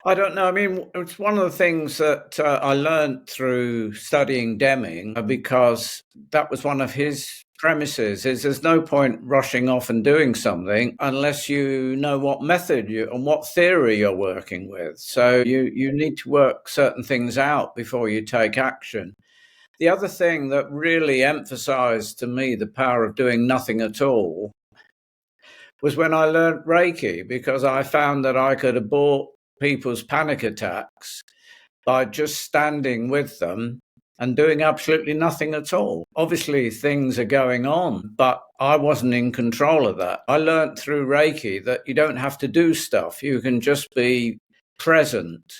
I don't know. I mean, it's one of the things that I learned through studying Deming because that was one of his premises is there's no point rushing off and doing something unless you know what method and what theory you're working with. So you need to work certain things out before you take action. The other thing that really emphasized to me the power of doing nothing at all was when I learned Reiki, because I found that I could abort people's panic attacks by just standing with them and doing absolutely nothing at all. Obviously, things are going on, but I wasn't in control of that. I learned through Reiki that you don't have to do stuff. You can just be present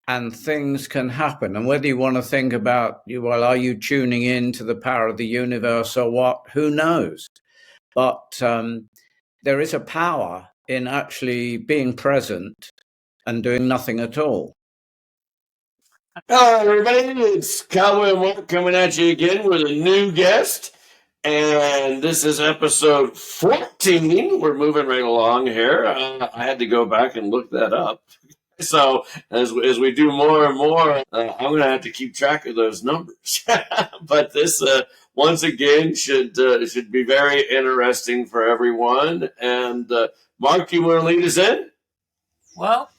and things can happen. And whether you want to think about, well, are you tuning in to the power of the universe or what? Who knows? But there is a power in actually being present and doing nothing at all. Hello, everybody. It's Cowboy and Mark coming at you again with a new guest. And this is episode 14. We're moving right along here. I had to go back and look that up. So as we do more and more, I'm going to have to keep track of those numbers. But this, once again, should be very interesting for everyone. And Mark, you want to lead us in? Well,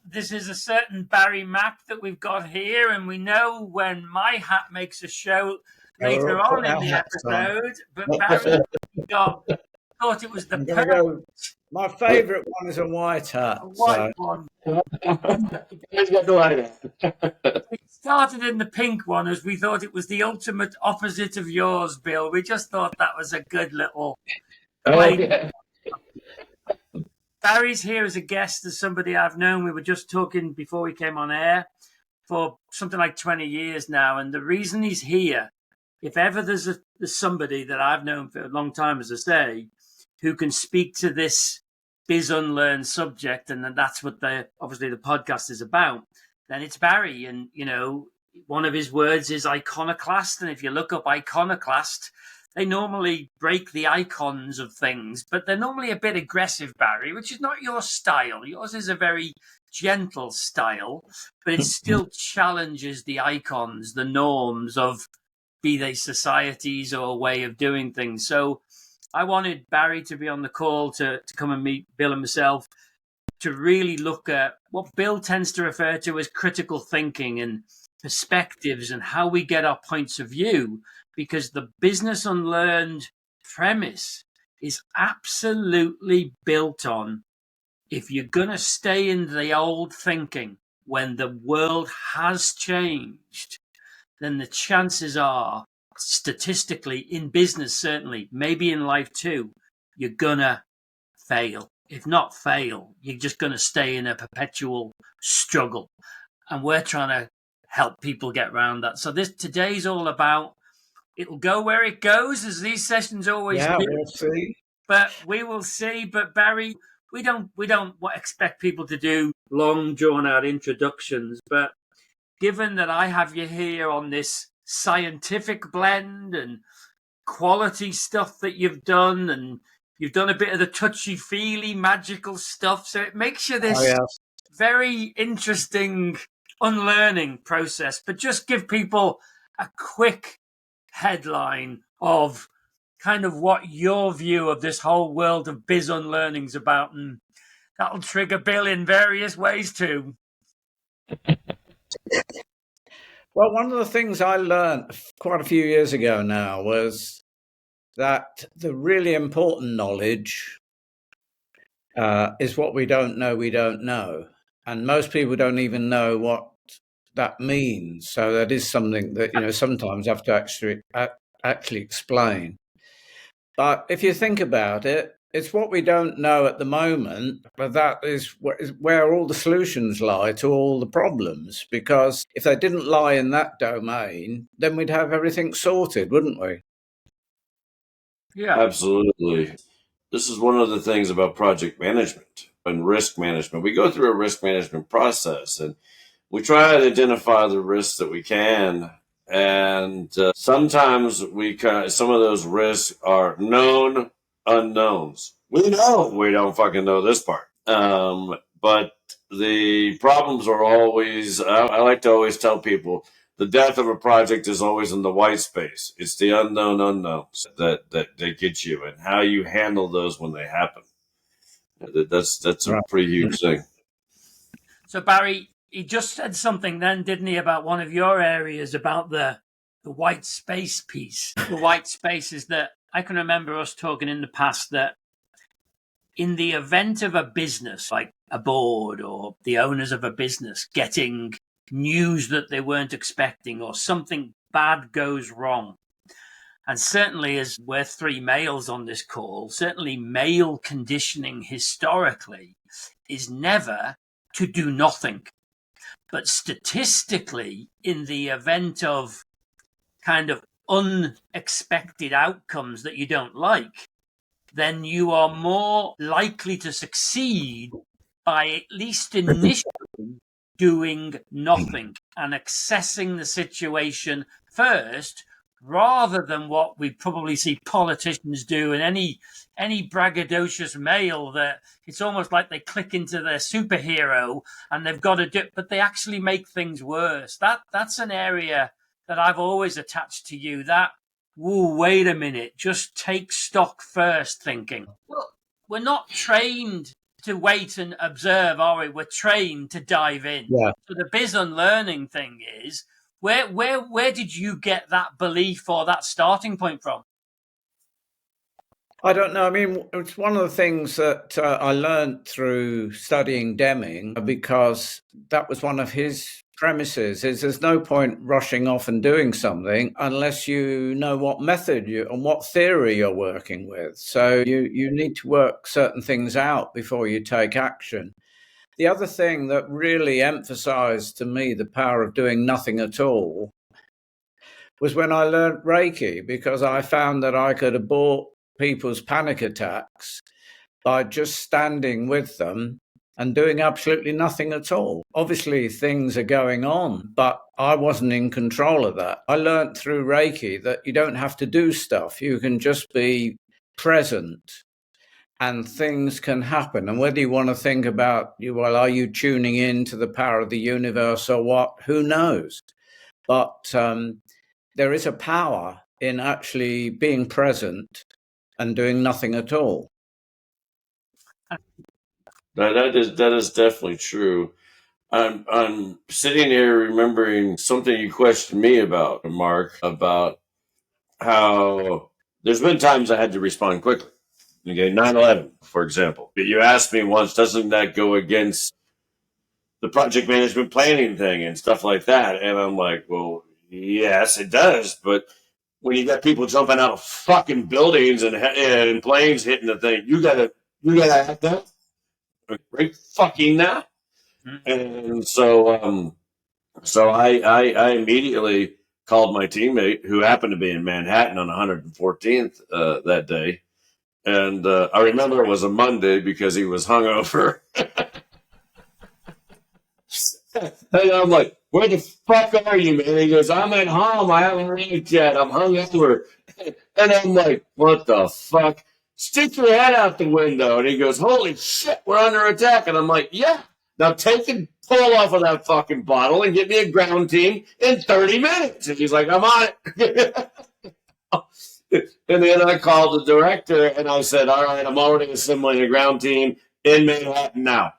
this is a certain Barry Mapp that we've got here, and we know when my hat makes a show later on in the episode, but Barry thought it was the perfect. My favourite one is a white hat. A white one. We started in the pink one as we thought it was the ultimate opposite of yours, Bill. We just thought that was a good little play. Barry's here as a guest, as somebody I've known. We were just talking before we came on air for something like 20 years now. And the reason he's here, if ever there's somebody that I've known for a long time, as I say, who can speak to this Biz Unlearned subject, and that's what obviously the podcast is about, then it's Barry. And, one of his words is iconoclast. And if you look up iconoclast, they normally break the icons of things, but they're normally a bit aggressive, Barry, which is not your style. Yours is a very gentle style, but it still challenges the icons, the norms of, be they societies or a way of doing things. So I wanted Barry to be on the call to come and meet Bill and myself to really look at what Bill tends to refer to as critical thinking and perspectives and how we get our points of view. Because the Business Unlearned premise is absolutely built on, if you're going to stay in the old thinking when the world has changed, then the chances are, statistically, in business certainly, maybe in life too, you're going to fail. If not fail, you're just going to stay in a perpetual struggle. And we're trying to help people get around that. So today's all about, it'll go where it goes, as these sessions always do. We'll see. But we will see. But Barry, we don't expect people to do long, drawn-out introductions. But given that I have you here on this scientific blend and quality stuff that you've done, and you've done a bit of the touchy-feely, magical stuff, so it makes you this very interesting unlearning process. But just give people a quick headline of kind of what your view of this whole world of Biz Unlearning is about, and that'll trigger Bill in various ways too. Well, one of the things I learned quite a few years ago now was that the really important knowledge is what we don't know. And most people don't even know what that means. So that is something that, sometimes have to actually explain. But if you think about it, it's what we don't know at the moment, but that is where all the solutions lie to all the problems. Because if they didn't lie in that domain, then we'd have everything sorted, wouldn't we? Yeah, absolutely. This is one of the things about project management and risk management. We go through a risk management process, and we try to identify the risks that we can. And sometimes some of those risks are known unknowns. We know we don't fucking know this part. But the problems are always, I like to always tell people, the death of a project is always in the white space. It's the unknown unknowns that get you, and how you handle those when they happen. That's a pretty huge thing. So Barry, he just said something then, didn't he, about one of your areas, about the white space piece. The white space is that I can remember us talking in the past that in the event of a business, like a board or the owners of a business getting news that they weren't expecting, or something bad goes wrong. And certainly, as we're three males on this call, certainly male conditioning historically is never to do nothing. But statistically, in the event of kind of unexpected outcomes that you don't like, then you are more likely to succeed by at least initially doing nothing and assessing the situation first, rather than what we probably see politicians do, and any braggadocious male, that it's almost like they click into their superhero and they've got to do, but they actually make things worse. That's an area that I've always attached to you. That, whoa, wait a minute, just take stock first thinking. Well, we're not trained to wait and observe, are we? We're trained to dive in. Yeah. So the Biz Unlearning thing is, where did you get that belief or that starting point from? I don't know. I mean, it's one of the things that I learned through studying Deming, because that was one of his premises, is there's no point rushing off and doing something unless you know what method and what theory you're working with. So you need to work certain things out before you take action. The other thing that really emphasized to me the power of doing nothing at all was when I learned Reiki, because I found that I could abort people's panic attacks by just standing with them and doing absolutely nothing at all. Obviously, things are going on, but I wasn't in control of that. I learned through Reiki that you don't have to do stuff. You can just be present and things can happen. And whether you want to think about, well, are you tuning in to the power of the universe or what? Who knows? But there is a power in actually being present and doing nothing at all. That is definitely true. I'm sitting here remembering something you questioned me about, Mark, about how there's been times I had to respond quickly. Okay, 9/11, for example. But you asked me once, doesn't that go against the project management planning thing and stuff like that? And I'm like, well, yes, it does. But when you got people jumping out of fucking buildings and planes hitting the thing, you gotta act up right fucking now. And so I immediately called my teammate, who happened to be in Manhattan on 114th that day. And I remember it was a Monday because he was hungover. And I'm like, where the fuck are you, man? He goes, I'm at home. I haven't arrived yet. I'm hungover. And I'm like, what the fuck? Stick your head out the window. And he goes, holy shit, we're under attack. And I'm like, yeah. Now take the pull off of that fucking bottle and get me a ground team in 30 minutes. And he's like, I'm on it. And then I called the director and I said, all right, I'm already assembling a ground team in Manhattan now.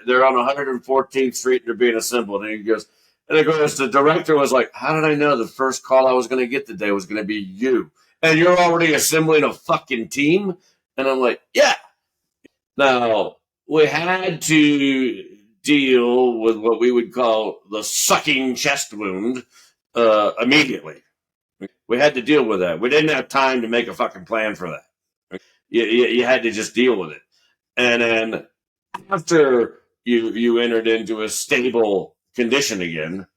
They're on 114th Street and they're being assembled. And he goes, and of course, the director was like, how did I know the first call I was going to get today was going to be you? And you're already assembling a fucking team? And I'm like, yeah. Now, we had to deal with what we would call the sucking chest wound immediately. We had to deal with that. We didn't have time to make a fucking plan for that. You had to just deal with it. And then after you entered into a stable condition again,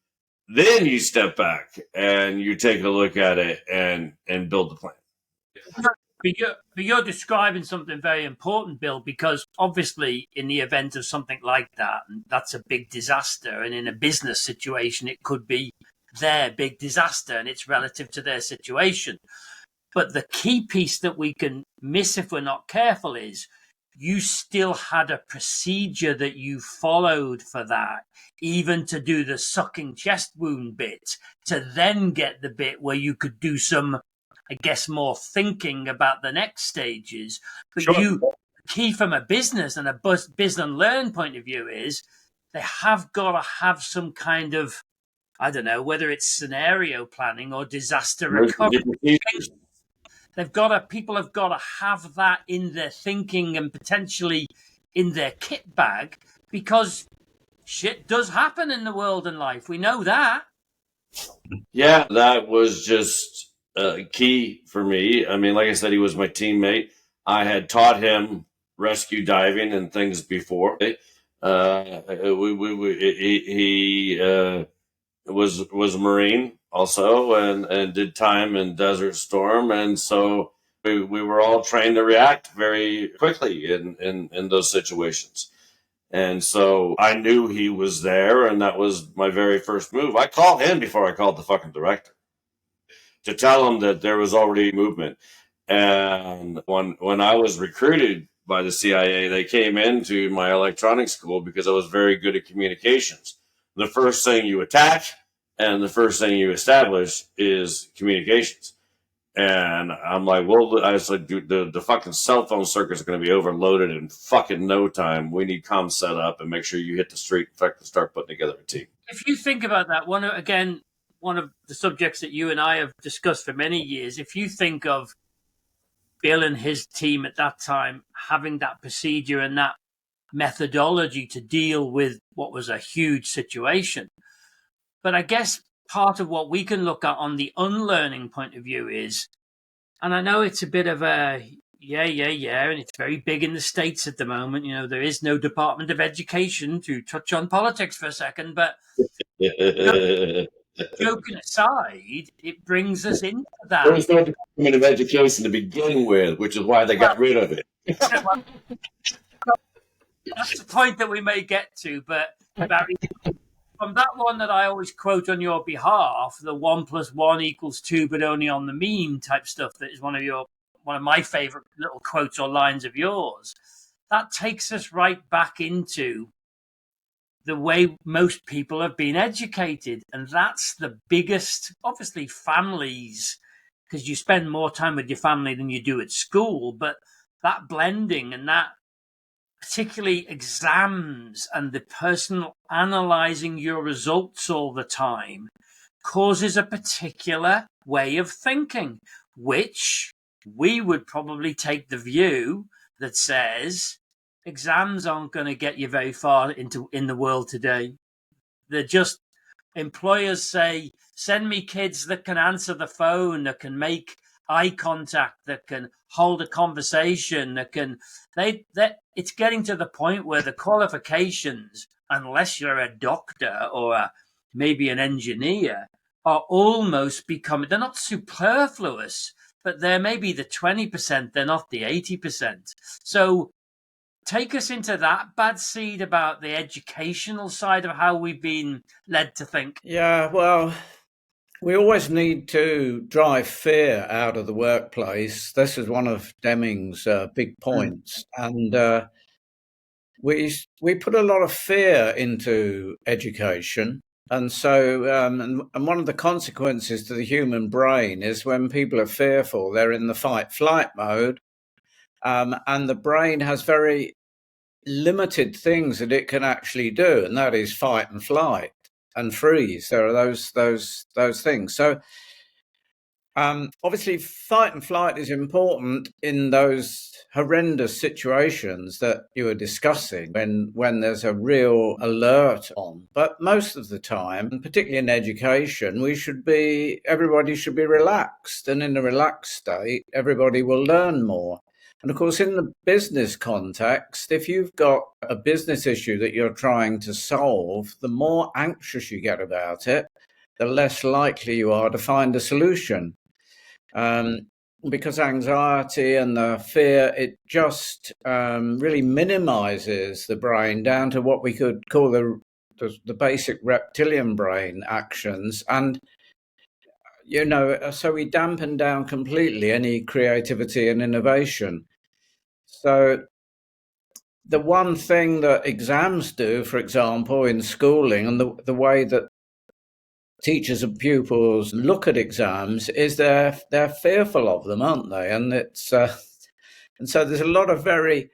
then you step back and you take a look at it and build the plan. But you're describing something very important, Bill, because obviously in the event of something like that, that's a big disaster. And in a business situation, it could be their big disaster and it's relative to their situation. But the key piece that we can miss if we're not careful is you still had a procedure that you followed for that, even to do the sucking chest wound bit, to then get the bit where you could do some, I guess, more thinking about the next stages. But Sure. key from a business and a Biz Unlearned point of view is they have got to have some kind of, I don't know, whether it's scenario planning or disaster recovery. People have got to have that in their thinking and potentially in their kit bag, because shit does happen in the world and life. We know that. Yeah, that was just key for me. I mean, like I said, he was my teammate. I had taught him rescue diving and things before. He was a Marine also, and did time in Desert Storm, and so we were all trained to react very quickly in those situations. And so I knew he was there, and that was my very first move. I called him before I called the fucking director to tell him that there was already movement. And when I was recruited by the CIA, they came into my electronics school because I was very good at communications. The first thing you attack and the first thing you establish is communications. And I'm like, well, I was like, dude, the fucking cell phone circuits are going to be overloaded in fucking no time. We need comms set up and make sure you hit the street and start putting together a team. If you think about that, one of the subjects that you and I have discussed for many years, if you think of Bill and his team at that time having that procedure and that methodology to deal with what was a huge situation. But I guess part of what we can look at on the unlearning point of view is, and I know it's a bit of a yeah, and it's very big in the States at the moment. You know, there is no Department of Education, to touch on politics for a second, but joking aside, it brings us into that. There was no Department of Education to begin with, which is why they got rid of it. That's the point that we may get to, but Barry, from that one that I always quote on your behalf, the 1 + 1 = 2, but only on the mean type stuff, that is one of my favorite little quotes or lines of yours. That takes us right back into the way most people have been educated. And that's the biggest, obviously, families, because you spend more time with your family than you do at school, but that blending and that particularly exams and the personal analyzing your results all the time causes a particular way of thinking, which we would probably take the view that says exams aren't going to get you very far in the world today. They're just, employers say, send me kids that can answer the phone, that can make eye contact, that can hold a conversation, it's getting to the point where the qualifications, unless you're a doctor or maybe an engineer, are almost becoming, they're not superfluous, but they're maybe the 20%, they're not the 80%. So take us into that bad seed about the educational side of how we've been led to think. Yeah, well, we always need to drive fear out of the workplace. This is one of Deming's big points. And we put a lot of fear into education. And so, and one of the consequences to the human brain is when people are fearful, they're in the fight-flight mode. And the brain has very limited things that it can actually do, and that is fight and flight and freeze. There are those things. So obviously fight and flight is important in those horrendous situations that you were discussing when there's a real alert on. But most of the time, and particularly in education, everybody should be relaxed, and in a relaxed state everybody will learn more. And of course, in the business context, if you've got a business issue that you're trying to solve, the more anxious you get about it, the less likely you are to find a solution. Because anxiety and the fear, it just really minimizes the brain down to what we could call the basic reptilian brain actions. And so we dampen down completely any creativity and innovation. So the one thing that exams do, for example, in schooling, and the way that teachers and pupils look at exams is they're fearful of them, aren't they? And it's and so there's a lot of very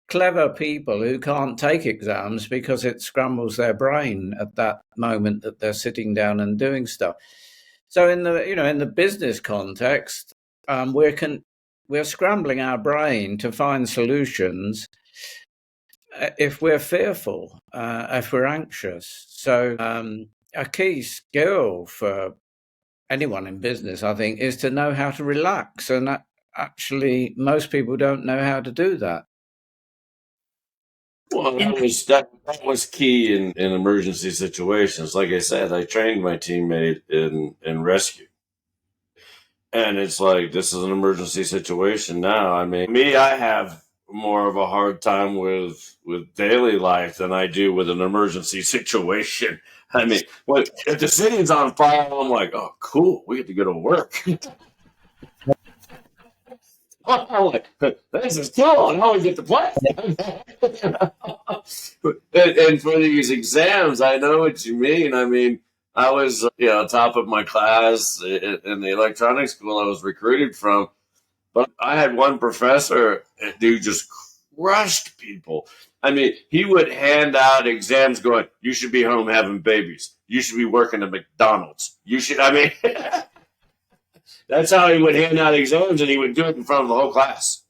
clever people who can't take exams because it scrambles their brain at that moment that they're sitting down and doing stuff. So in the business context, we're scrambling our brain to find solutions if we're fearful, if we're anxious. So a key skill for anyone in business, I think, is to know how to relax. And actually, most people don't know how to do that. Well, that was key in emergency situations. Like I said, I trained my teammate in rescue. And it's like, this is an emergency situation now. I mean, I have more of a hard time with daily life than I do with an emergency situation. I mean, if the city's on fire, I'm like, oh, cool, we get to go to work. I'm like, this is cool. Now we get to play. And for these exams, I know what you mean. I mean, I was, top of my class in the electronics school I was recruited from. But I had one professor who just crushed people. I mean, he would hand out exams going, you should be home having babies. You should be working at McDonald's. You should, I mean, that's how he would hand out exams, and he would do it in front of the whole class.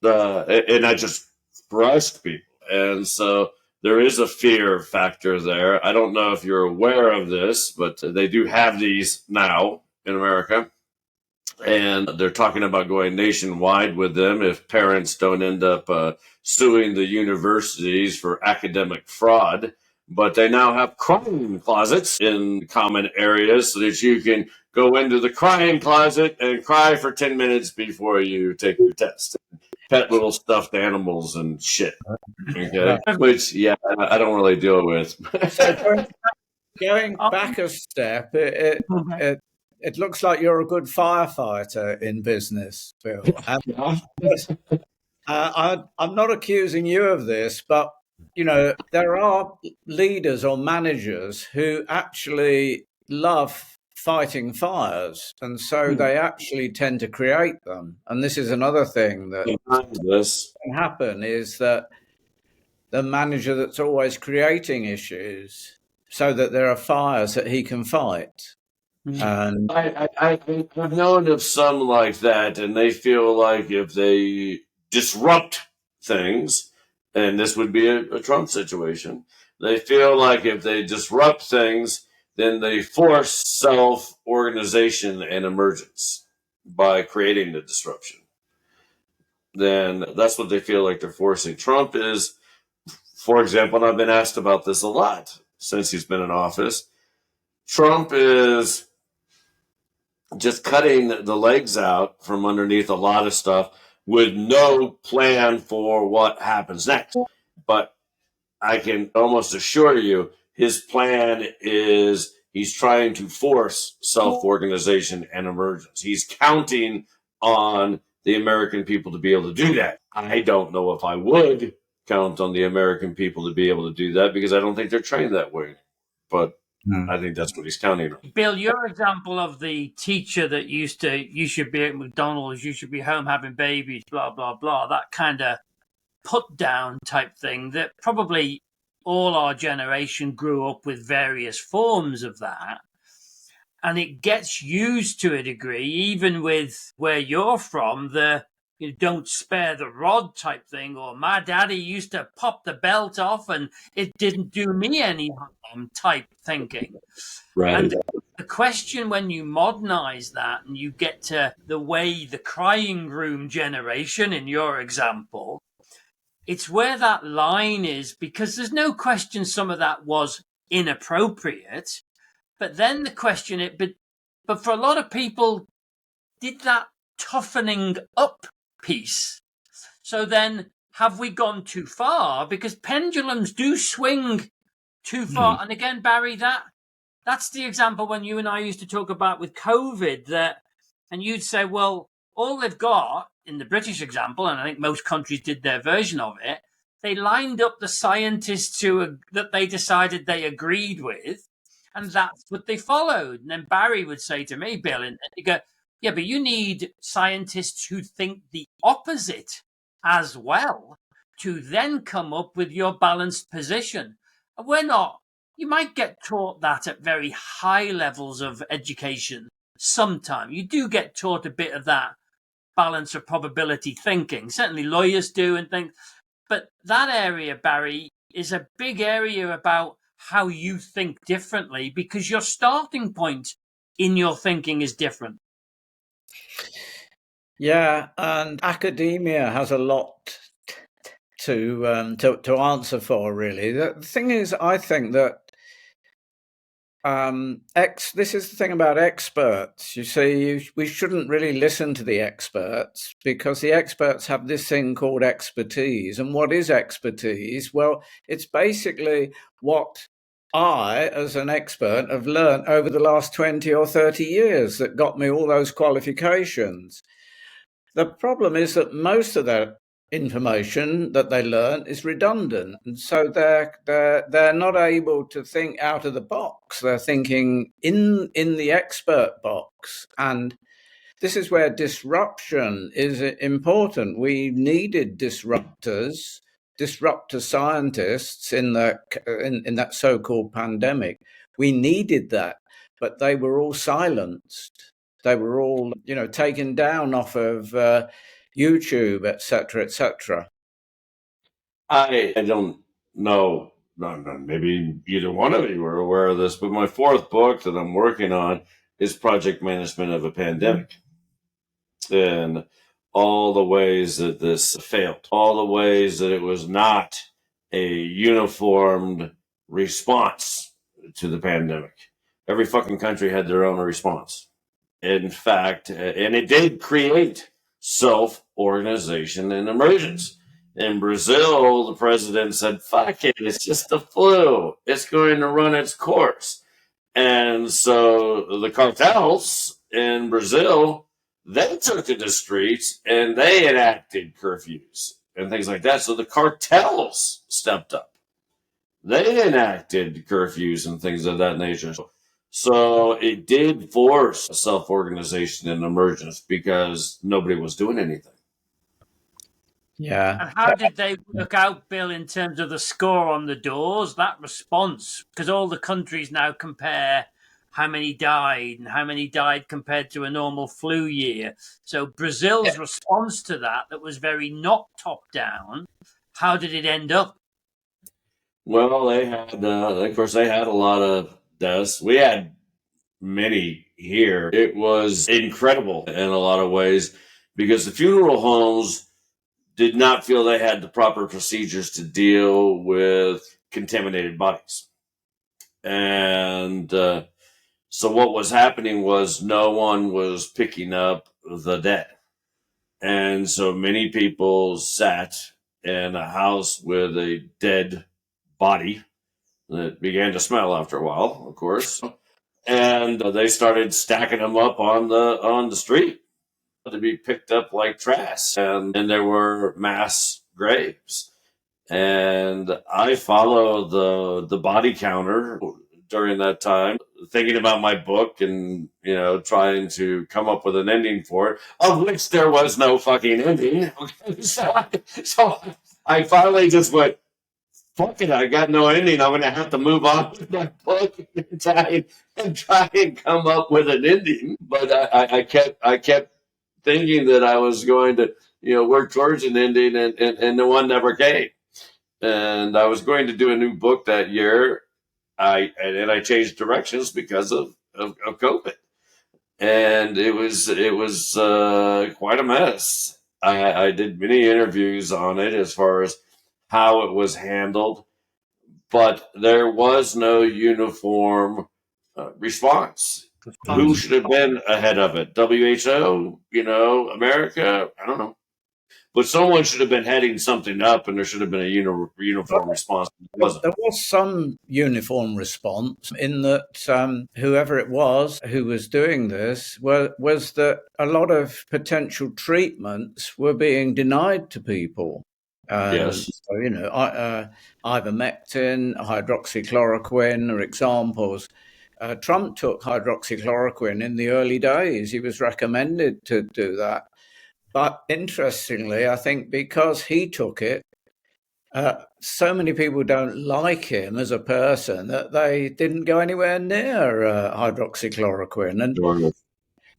And I just crushed people. And so there is a fear factor there. I don't know if you're aware of this, but they do have these now in America. And they're talking about going nationwide with them if parents don't end up suing the universities for academic fraud. But they now have crying closets in common areas so that you can go into the crying closet and cry for 10 minutes before you take your test. Pet little stuffed animals and shit. Okay? Which, I don't really deal with. Going back a step, it looks like you're a good firefighter in business, Bill. I'm not accusing you of this, but there are leaders or managers who actually love fighting fires, and so they actually tend to create them. And this is another thing that can happen, is that the manager that's always creating issues so that there are fires that he can fight. And I've known of some like that, and they feel like if they disrupt things, and this would be a Trump situation, they feel like if they disrupt things, then they force self-organization and emergence by creating the disruption. Then that's what they feel like they're forcing. Trump is, for example, and I've been asked about this a lot since he's been in office, Trump is just cutting the legs out from underneath a lot of stuff with no plan for what happens next. But I can almost assure you his plan is he's trying to force self-organization and emergence. He's counting on the American people to be able to do that. I don't know if I would count on the American people to be able to do that because I don't think they're trained that way. But I think that's what he's counting on. Bill, your example of the teacher that used to, you should be at McDonald's, you should be home having babies, blah, blah, blah, that kind of put down type thing that probably all our generation grew up with various forms of that. And it gets used to a degree, even with where you're from, the don't spare the rod type thing, or my daddy used to pop the belt off and it didn't do me any harm type thinking. Right. And the question when you modernize that and you get to the way the crying room generation in your example, it's where that line is, because there's no question some of that was inappropriate. But then the question, but for a lot of people, did that toughening up piece? So then have we gone too far? Because pendulums do swing too far. And again, Barry, that's the example when you and I used to talk about with COVID, and you'd say, well, all they've got in the British example, and I think most countries did their version of it, They lined up the scientists that they decided they agreed with, and that's what they followed. And then Barry would say to me, Bill, and he'd go, yeah, but you need scientists who think the opposite as well to then come up with your balanced position. And we're not. You might get taught that at very high levels of education sometime. You do get taught a bit of that balance of probability thinking. Certainly lawyers do and things. But that area, Barry, is a big area about how you think differently because your starting point in your thinking is different. Yeah, and academia has a lot to answer for, really. The thing is, I think that this is the thing about experts. You see, we shouldn't really listen to the experts because the experts have this thing called expertise. And what is expertise? Well, it's basically what I, as an expert, have learned over the last 20 or 30 years that got me all those qualifications. The problem is that most of that information that they learn is redundant, and so they're not able to think out of the box. They're thinking in the expert box, and this is where disruption is important. We needed disruptor scientists in that so-called pandemic. We needed that, but they were all silenced. They were all, taken down off of YouTube, etc., etc. I don't know. Maybe either one of you are aware of this, but my fourth book that I'm working on is Project Management of a Pandemic. And all the ways that this failed, all the ways that it was not a uniformed response to the pandemic. Every fucking country had their own response. In fact, and it did create self-organization and emergence. In Brazil, the president said, fuck it, it's just the flu. It's going to run its course. And so the cartels in Brazil, they took to the streets and they enacted curfews and things like that. So the cartels stepped up. They enacted curfews and things of that nature. So it did force self-organization and emergence because nobody was doing anything. Yeah. And how did they work out, Bill, in terms of the score on the doors, that response? Because all the countries now compare how many died and how many died compared to a normal flu year. So Brazil's response to that was very not top-down. How did it end up? Well, they had, of course, they had a lot of deaths. We had many here. It was incredible in a lot of ways because the funeral homes did not feel they had the proper procedures to deal with contaminated bodies. And so what was happening was no one was picking up the dead. And so many people sat in a house with a dead body that began to smell after a while, of course. And they started stacking them up on the street to be picked up like trash. And there were mass graves. And I followed the body counter during that time, thinking about my book and, trying to come up with an ending for it, of which there was no fucking ending. So I finally just went, fuck it, I got no ending. I'm going to have to move on with my book and try and come up with an ending. But I kept thinking that I was going to, work towards an ending, and the one never came. And I was going to do a new book that year. I changed directions because of COVID, and it was quite a mess. I did many interviews on it as far as how it was handled, but there was no uniform response. Who should have been ahead of it? WHO, America? I don't know. But someone should have been heading something up, and there should have been a uniform response. There was some uniform response in that whoever it was who was doing this was that a lot of potential treatments were being denied to people. Yes. So, ivermectin, hydroxychloroquine are examples. Trump took hydroxychloroquine in the early days. He was recommended to do that. But interestingly, I think because he took it, so many people don't like him as a person that they didn't go anywhere near hydroxychloroquine. And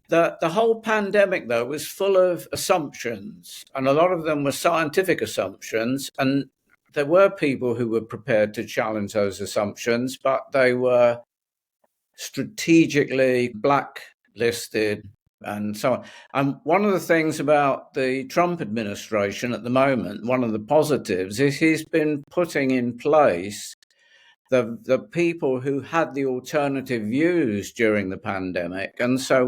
the whole pandemic, though, was full of assumptions, and a lot of them were scientific assumptions. And there were people who were prepared to challenge those assumptions, but they were strategically blacklisted and so on. And one of the things about the Trump administration at the moment, one of the positives, is he's been putting in place the people who had the alternative views during the pandemic. And so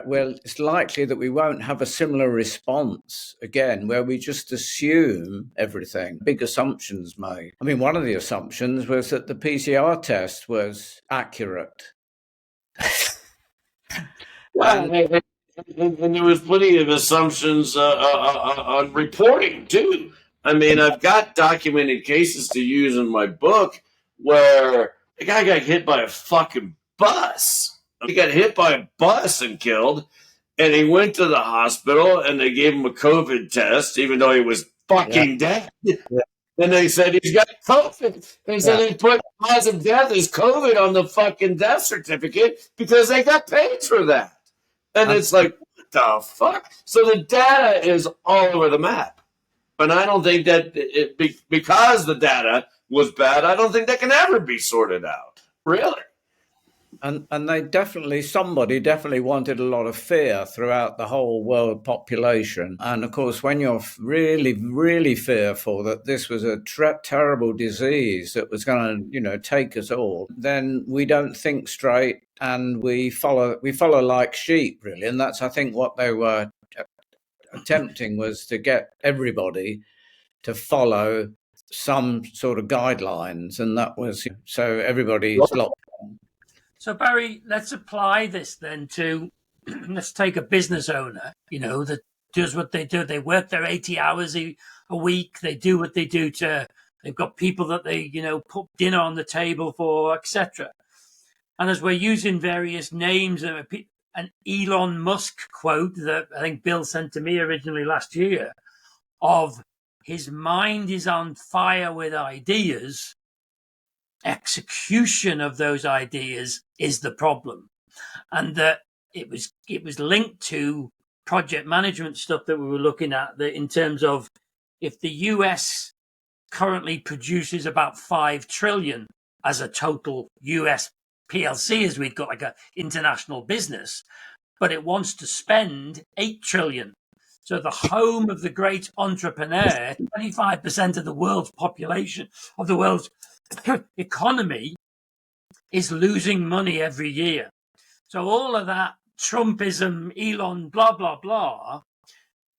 it's likely that we won't have a similar response again, where we just assume everything, big assumptions made. I mean, one of the assumptions was that the PCR test was accurate. And there was plenty of assumptions on reporting too. I mean, I've got documented cases to use in my book where the guy got hit by a fucking bus. He got hit by a bus and killed, and he went to the hospital and they gave him a COVID test, even though he was fucking dead. Yeah. And they said he's got COVID. They said they put cause of death as COVID on the fucking death certificate because they got paid for that. And it's like, what the fuck? So the data is all over the map. And I don't think that because the data was bad, I don't think that can ever be sorted out. Really. And somebody definitely wanted a lot of fear throughout the whole world population. And of course, when you're really, really fearful that this was a terrible disease that was going to, take us all, then we don't think straight and we follow like sheep, really. And that's, I think, what they were attempting, was to get everybody to follow some sort of guidelines. And that was, so everybody's locked. So, Barry, let's apply this then to, let's take a business owner, that does what they do. They work their 80 hours a week. They do what they do they've got people that they, put dinner on the table for, etc. And as we're using various names, an Elon Musk quote that I think Bill sent to me originally last year, of his mind is on fire with ideas. Execution of those ideas is the problem, and that it was linked to project management stuff that we were looking at, that in terms of, if the US currently produces about 5 trillion as a total US PLC, as we've got like a international business, but it wants to spend 8 trillion. So the home of the great entrepreneur, 25% of the world's population, of the world's economy, is losing money every year. So all of that Trumpism, Elon, blah, blah, blah,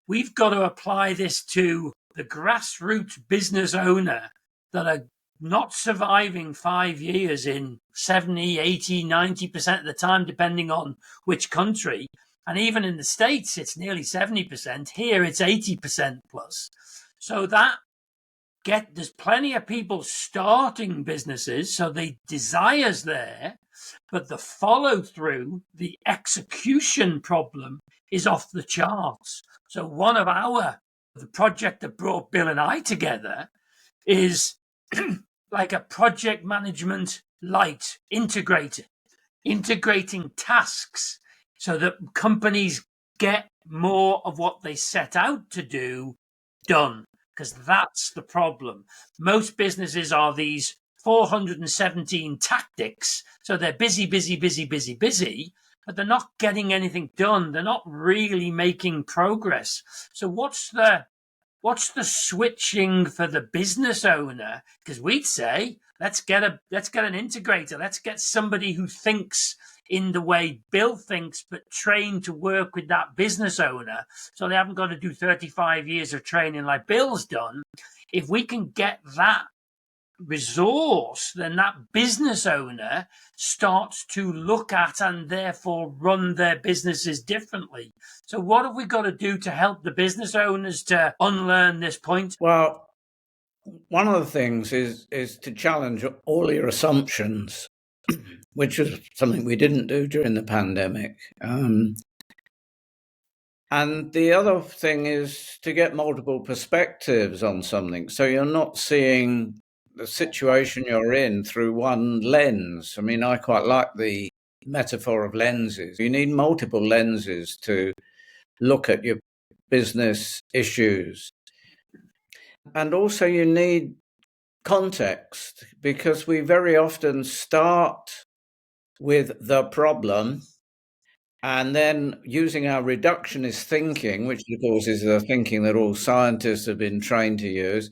we've got to apply this to the grassroots business owner that are not surviving 5 years in 70, 80, 90% of the time, depending on which country. And even in the States, it's nearly 70%. Here, it's 80% plus. So there's plenty of people starting businesses, so the desire's there, but the follow through, the execution problem is off the charts. So the project that brought Bill and I together is like a project management light integrator, integrating tasks so that companies get more of what they set out to do done. Because that's the problem. Most businesses are these 417 tactics. So they're busy, but they're not getting anything done. They're not really making progress. So what's the switching for the business owner? Because we'd say, let's get an integrator. Let's get somebody who thinks in the way Bill thinks, but trained to work with that business owner. So they haven't got to do 35 years of training like Bill's done. If we can get that resource, then that business owner starts to look at and therefore run their businesses differently. So what have we got to do to help the business owners to unlearn this point? Well, one of the things is to challenge all your assumptions, which is something we didn't do during the pandemic. And the other thing is to get multiple perspectives on something. So you're not seeing the situation you're in through one lens. I mean, I quite like the metaphor of lenses. You need multiple lenses to look at your business issues. And also you need context, because we very often start with the problem, and then using our reductionist thinking, which of course is the thinking that all scientists have been trained to use,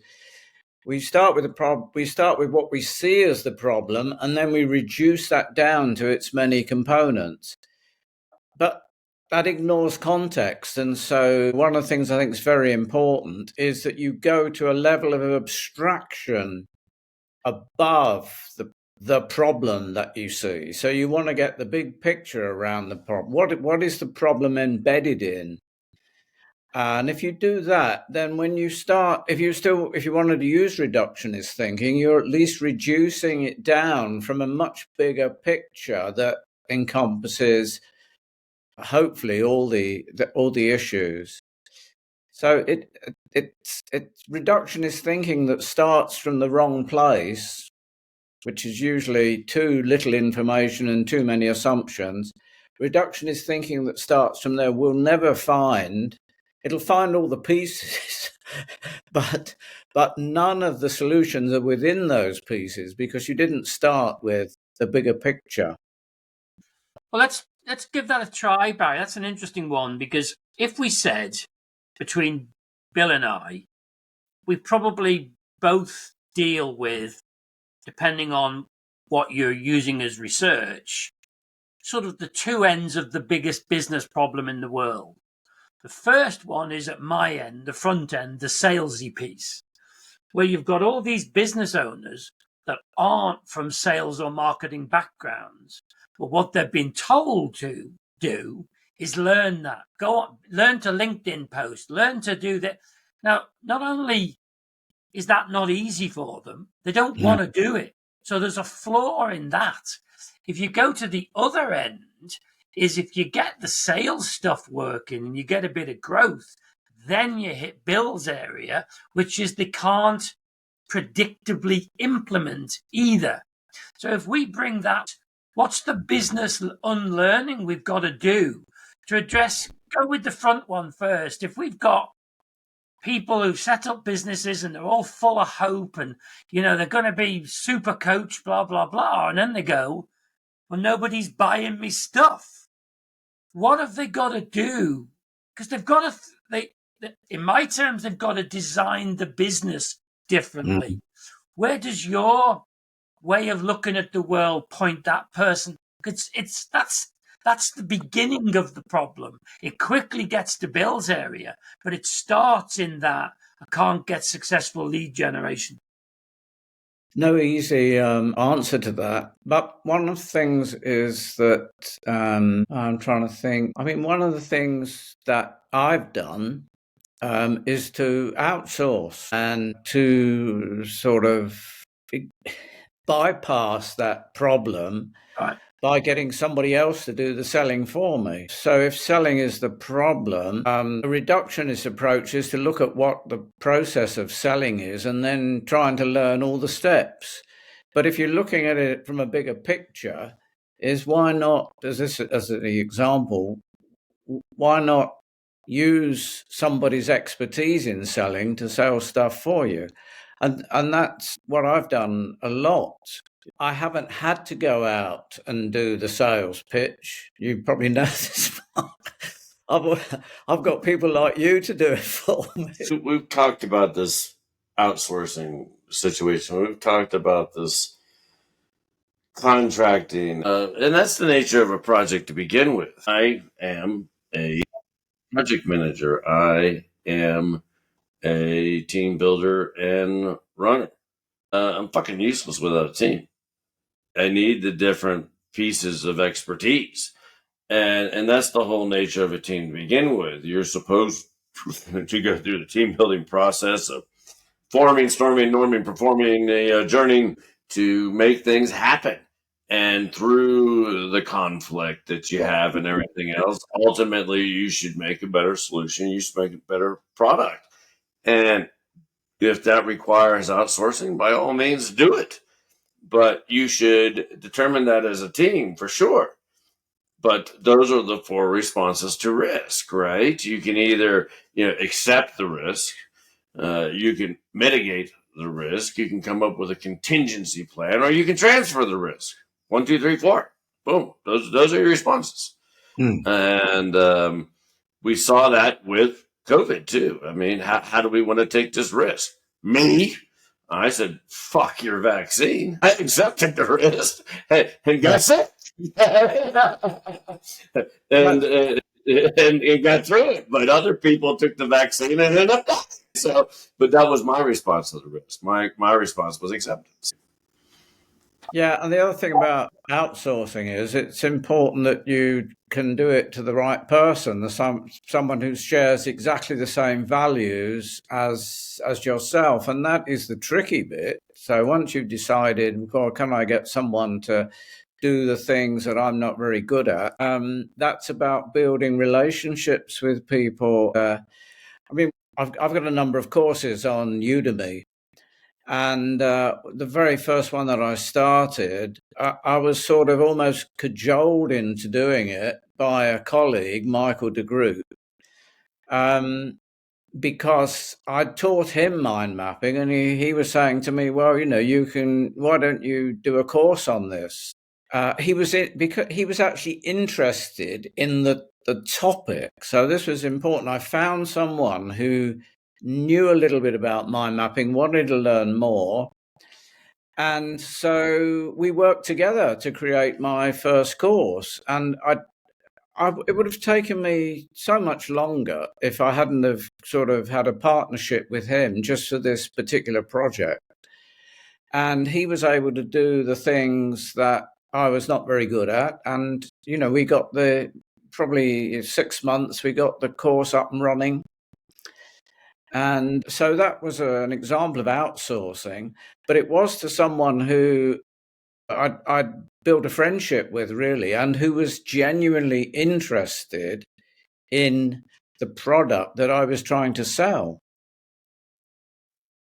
we start with the problem. We start with what we see as the problem, and then we reduce that down to its many components. But that ignores context. And so one of the things I think is very important is that you go to a level of abstraction above the problem that you see. So you want to get the big picture around the problem. What is the problem embedded in? And if you do that, then when you start, if you wanted to use reductionist thinking, you're at least reducing it down from a much bigger picture that encompasses hopefully all the issues. So it's reductionist thinking that starts from the wrong place, which is usually too little information and too many assumptions. Reductionist thinking that starts from there will never find. It'll find all the pieces, but none of the solutions are within those pieces, because you didn't start with the bigger picture. Well, let's give that a try, Barry. That's an interesting one, because if we said between Bill and I, we probably both deal with, depending on what you're using as research, sort of the two ends of the biggest business problem in the world. The first one is at my end, the front end, the salesy piece, where you've got all these business owners that aren't from sales or marketing backgrounds, but what they've been told to do is learn that. Go on, learn to LinkedIn post, learn to do that. Now, not only is that not easy for them, they don't want to do it. So there's a flaw in that. If you go to the other end, is if you get the sales stuff working and you get a bit of growth, then you hit Bill's area, which is they can't predictably implement either. So if we bring that, what's the business unlearning we've got to do to address, go with the front one first. If we've got people who've set up businesses and they're all full of hope and, they're going to be super coach, blah, blah, blah. And then they go, well, nobody's buying me stuff. What have they got to do? Because they've got to, in my terms, they've got to design the business differently. Where does your way of looking at the world point that person? Because that's the beginning of the problem. It quickly gets to Bill's area, but it starts in that I can't get successful lead generation. No easy answer to that. But one of the things is that I'm trying to think. I mean, one of the things that I've done is to outsource and to sort of bypass that problem. Right. By getting somebody else to do the selling for me. So if selling is the problem, the reductionist approach is to look at what the process of selling is and then trying to learn all the steps. But if you're looking at it from a bigger picture, is why not, as the example, why not use somebody's expertise in selling to sell stuff for you? And that's what I've done a lot. I haven't had to go out and do the sales pitch. You probably know this. I've got people like you to do it for me. So we've talked about this outsourcing situation. We've talked about this contracting. And that's the nature of a project to begin with. I am a project manager. I am a team builder and runner. I'm fucking useless without a team. I need the different pieces of expertise. And that's the whole nature of a team to begin with. You're supposed to go through the team building process of forming, storming, norming, performing, journeying to make things happen. And through the conflict that you have and everything else, ultimately you should make a better solution. You should make a better product. And if that requires outsourcing, by all means, do it. But you should determine that as a team for sure. But those are the 4 responses to risk, right? You can either, accept the risk, you can mitigate the risk, you can come up with a contingency plan, or you can transfer the risk. 1, 2, 3, 4. Boom. Those are your responses. And we saw that with COVID too. I mean, how do we want to take this risk? Me, I said, fuck your vaccine. I accepted the risk and got sick. and got through it. But other people took the vaccine and ended up dying. So, but that was my response to the risk. My response was acceptance. Yeah, and the other thing about outsourcing is it's important that you can do it to the right person, someone who shares exactly the same values as yourself, and that is the tricky bit. So once you've decided, well, can I get someone to do the things that I'm not very good at, that's about building relationships with people. I mean, I've got a number of courses on Udemy. And the very first one that I started, I was sort of almost cajoled into doing it by a colleague, Michael DeGroot, because I taught him mind mapping, and he was saying to me, well, why don't you do a course on this? Because he was actually interested in the topic. So this was important. I found someone who knew a little bit about mind mapping, wanted to learn more. And so we worked together to create my first course. And it would have taken me so much longer if I hadn't have sort of had a partnership with him just for this particular project. And he was able to do the things that I was not very good at. And, we got probably 6 months, we got the course up and running. And so that was an example of outsourcing, but it was to someone who I'd built a friendship with, really, and who was genuinely interested in the product that I was trying to sell.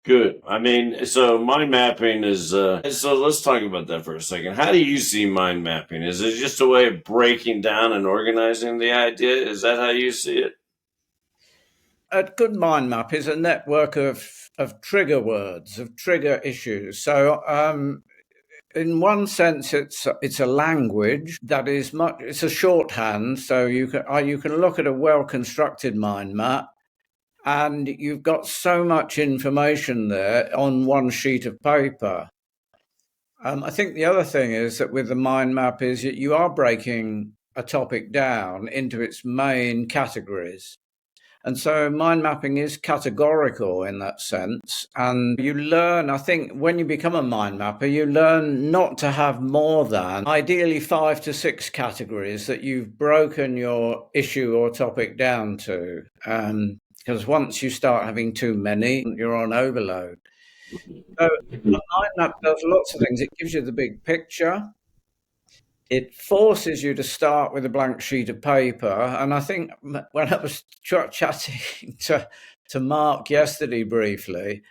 Good. I mean, so mind mapping is, so let's talk about that for a second. How do you see mind mapping? Is it just a way of breaking down and organizing the idea? Is that how you see it? A good mind map is a network of trigger words, of trigger issues. So in one sense, it's a language that is it's a shorthand. So you can look at a well-constructed mind map, and you've got so much information there on one sheet of paper. I think the other thing is that with the mind map is that you are breaking a topic down into its main categories. And so mind mapping is categorical in that sense. And you learn, I think, when you become a mind mapper, you learn not to have more than ideally 5 to 6 categories that you've broken your issue or topic down to. Because once you start having too many, you're on overload. So a mind map does lots of things. It gives you the big picture. It forces you to start with a blank sheet of paper. And I think when I was chatting to Mark yesterday briefly,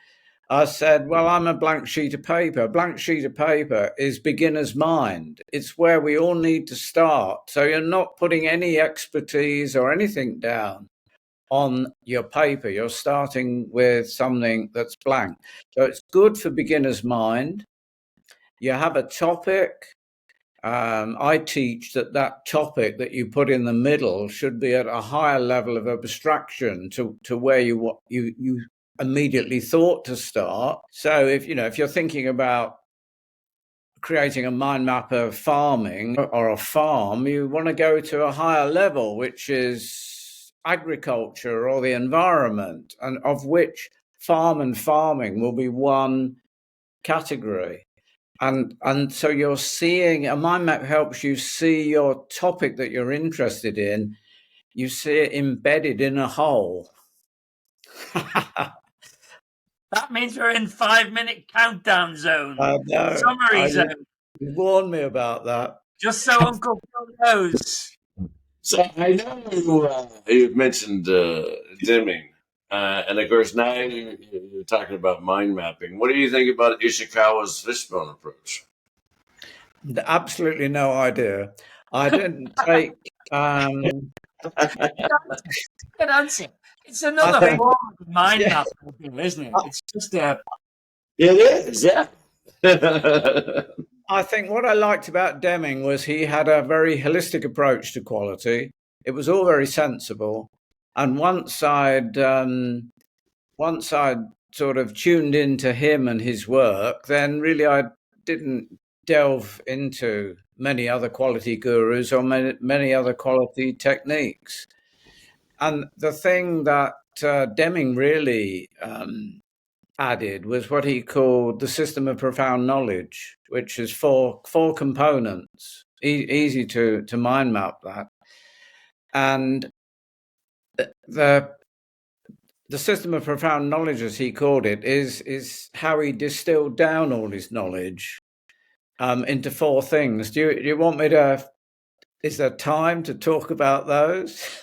I said, well, I'm a blank sheet of paper. A blank sheet of paper is beginner's mind. It's where we all need to start. So you're not putting any expertise or anything down on your paper. You're starting with something that's blank. So it's good for beginner's mind. You have a topic. I teach that topic that you put in the middle should be at a higher level of abstraction to where you immediately thought to start. So if you're thinking about creating a mind map of farming or a farm, you want to go to a higher level, which is agriculture or the environment, and of which farm and farming will be one category. And so you're seeing, a mind map helps you see your topic that you're interested in. You see it embedded in a whole. That means we're in 5-minute countdown zone. I know. Summary zone. You warned me about that. Just so Uncle Phil knows. So I know you've mentioned Deming. And of course, now you're talking about mind mapping. What do you think about Ishikawa's fishbone approach? Absolutely no idea. I didn't take. Good answer. It's another form of mind mapping, isn't it? It's just a. It is, yeah. I think what I liked about Deming was he had a very holistic approach to quality. It was all very sensible, and once I'd sort of tuned into him and his work, then really I didn't delve into many other quality gurus or many other quality techniques. And the thing that Deming really added was what he called the system of profound knowledge, which is four components, easy to mind map that. And the system of profound knowledge, as he called it, is how he distilled down all his knowledge into four things. Do you want me to? Is there time to talk about those?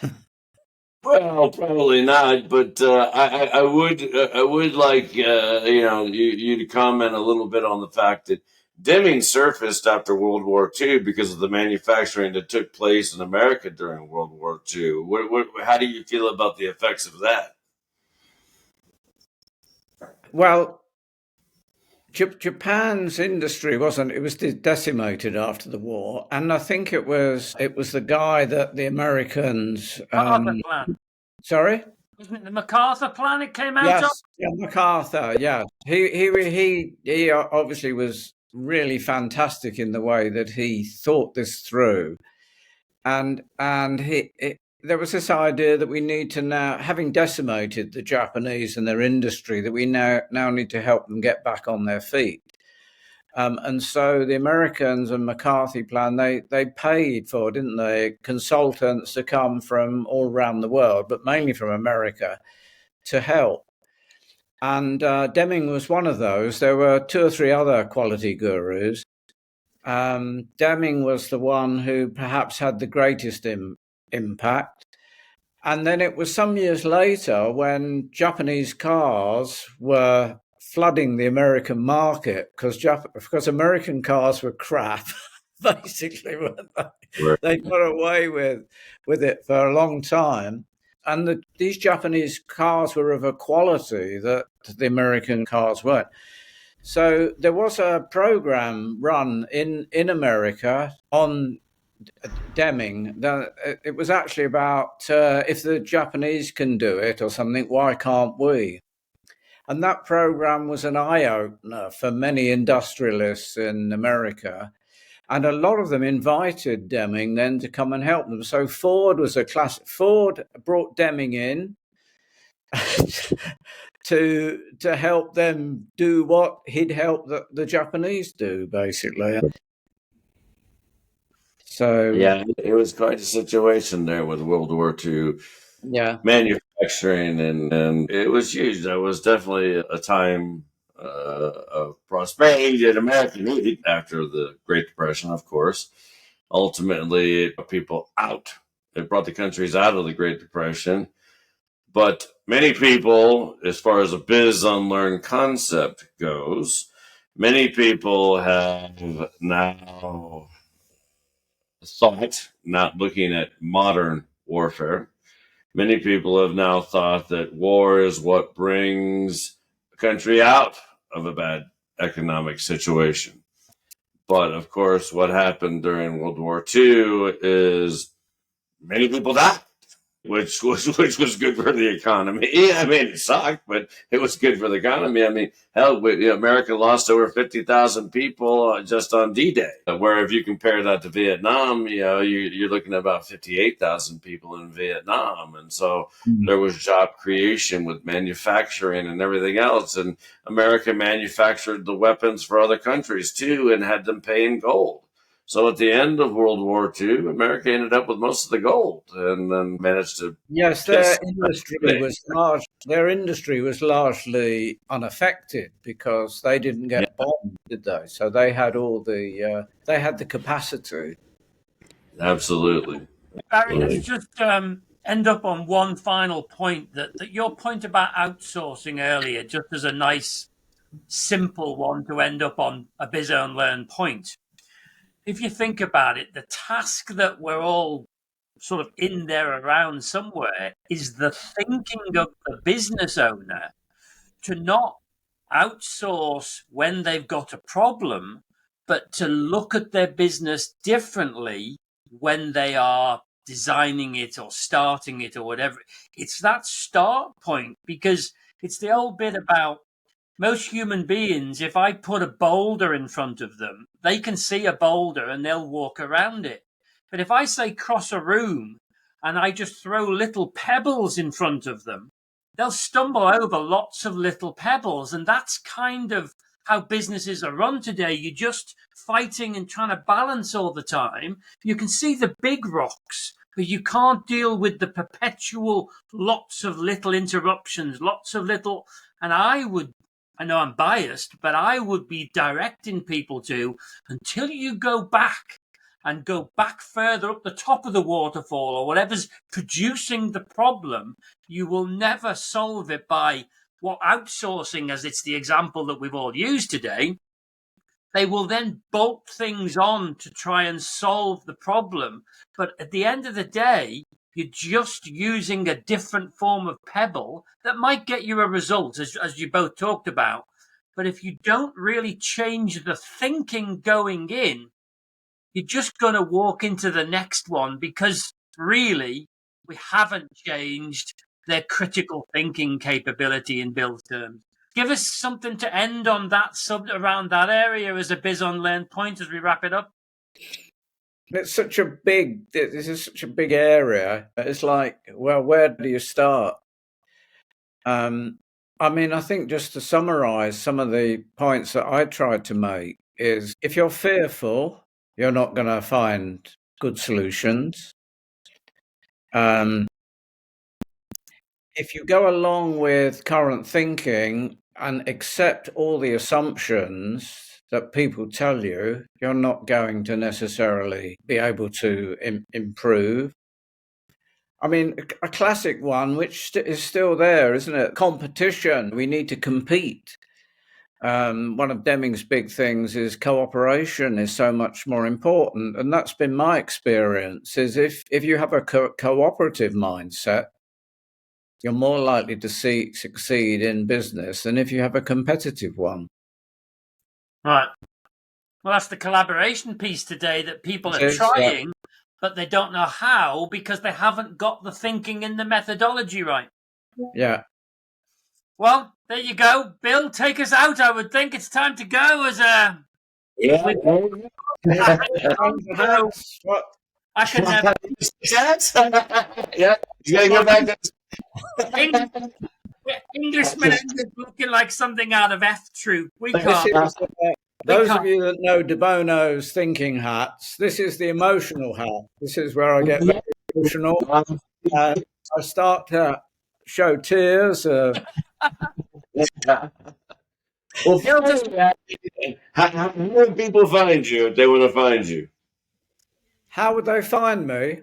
Well, probably not, but I would like you to comment a little bit on the fact that Deming surfaced after World War II because of the manufacturing that took place in America during World War II. How do you feel about the effects of that? Well, Japan's industry was decimated after the war, and I think it was the guy that the Americans. MacArthur plan. Sorry, Wasn't it the MacArthur plan it came out yes, of? yeah, MacArthur. Yeah, he obviously was really fantastic in the way that he thought this through, and there was this idea that we need to now, having decimated the Japanese and their industry, that we now need to help them get back on their feet. And so the Americans and McCarthy plan, they paid for, didn't they, consultants to come from all around the world, but mainly from America, to help. And Deming was one of those. There were two or three other quality gurus. Deming was the one who perhaps had the greatest impact. And then it was some years later when Japanese cars were flooding the American market because American cars were crap, basically, weren't they? Right. They got away with it for a long time. And these Japanese cars were of a quality that the American cars weren't. So there was a program run in America on Deming. It was actually about if the Japanese can do it or something, why can't we? And that program was an eye-opener for many industrialists in America. And a lot of them invited Deming then to come and help them. So Ford was a classic. Ford brought Deming in to help them do what he'd helped the Japanese do, basically. So yeah, it was quite a situation there with World War II manufacturing, and it was huge. That was definitely a time of prosperity that America needed after the Great Depression, of course. Ultimately, it brought people out. It brought the countries out of the Great Depression. But many people, as far as a Biz Unlearned concept goes, many people have now thought, not looking at modern warfare, many people have now thought that war is what brings a country out of a bad economic situation. But of course, what happened during World War II is many people died, which was good for the economy. I mean, it sucked, but it was good for the economy. I mean, hell, America lost over 50,000 people just on D-Day. Where if you compare that to Vietnam, you're looking at about 58,000 people in Vietnam, and so there was job creation with manufacturing and everything else. And America manufactured the weapons for other countries too, and had them pay in gold. So at the end of World War II, America ended up with most of the gold and then managed to. Yes, their industry was largely unaffected because they didn't get bombed, did they? So they had they had the capacity. Absolutely. Barry, let's just end up on one final point, that your point about outsourcing earlier, just as a nice, simple one to end up on a Biz Unlearned point. If you think about it, the task that we're all sort of in there around somewhere is the thinking of the business owner to not outsource when they've got a problem, but to look at their business differently when they are designing it or starting it or whatever. It's that start point, because it's the old bit about most human beings. If I put a boulder in front of them, they can see a boulder and they'll walk around it. But if I say cross a room and I just throw little pebbles in front of them, they'll stumble over lots of little pebbles. And that's kind of how businesses are run today. You're just fighting and trying to balance all the time. You can see the big rocks, but you can't deal with the perpetual lots of little interruptions, lots of little. And I know I'm biased, but I would be directing people to, until you go back and go back further up the top of the waterfall or whatever's producing the problem, you will never solve it by what outsourcing, as it's the example that we've all used today. They will then bolt things on to try and solve the problem. But at the end of the day, you're just using a different form of pebble that might get you a result, as you both talked about. But if you don't really change the thinking going in, you're just going to walk into the next one, because really we haven't changed their critical thinking capability in Bill's terms. Give us something to end on that around that area as a Biz Unlearned point as we wrap it up. This is such a big area. It's like, well, where do you start? I think just to summarize some of the points that I tried to make is, if you're fearful, you're not going to find good solutions. If you go along with current thinking and accept all the assumptions that people tell you, you're not going to necessarily be able to improve. I mean, a classic one, which is still there, isn't it? Competition. We need to compete. One of Deming's big things is cooperation is so much more important. And that's been my experience, is if you have a cooperative mindset, you're more likely to succeed in business than if you have a competitive one. Right. Well, that's the collaboration piece today, that people are trying, but they don't know how because they haven't got the thinking and the methodology right. Yeah. Well, there you go. Bill, take us out. I would think it's time to go as a... Yeah. I can never... Yeah. You got to go back to... Englishman is looking like something out of F Troop. We can't. Those of you that know De Bono's thinking hats, this is the emotional hat. This is where I get very emotional. I start to show tears. Well, how would people find you if they want to find you? How would they find me?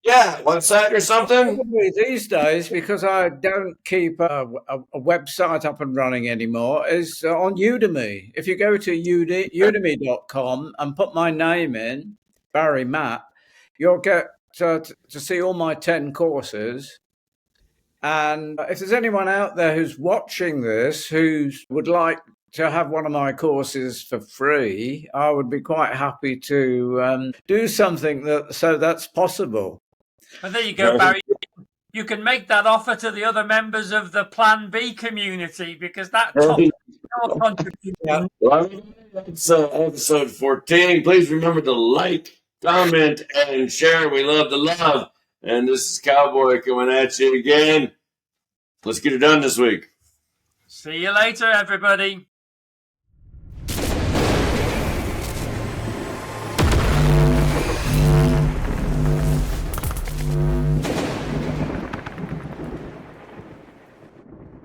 Yeah, website or something? Probably these days, because I don't keep a website up and running anymore, is on Udemy. If you go to udemy.com and put my name in, Barry Mapp, you'll get to see all my 10 courses. And if there's anyone out there who's watching this who would like to have one of my courses for free, I would be quite happy to do something that's possible. Well, there you go, Barry. You can make that offer to the other members of the Plan B community, because that topic is your contribution. That's episode 14. Please remember to like, comment, and share. We love the love. And this is Cowboy coming at you again. Let's get it done this week. See you later, everybody.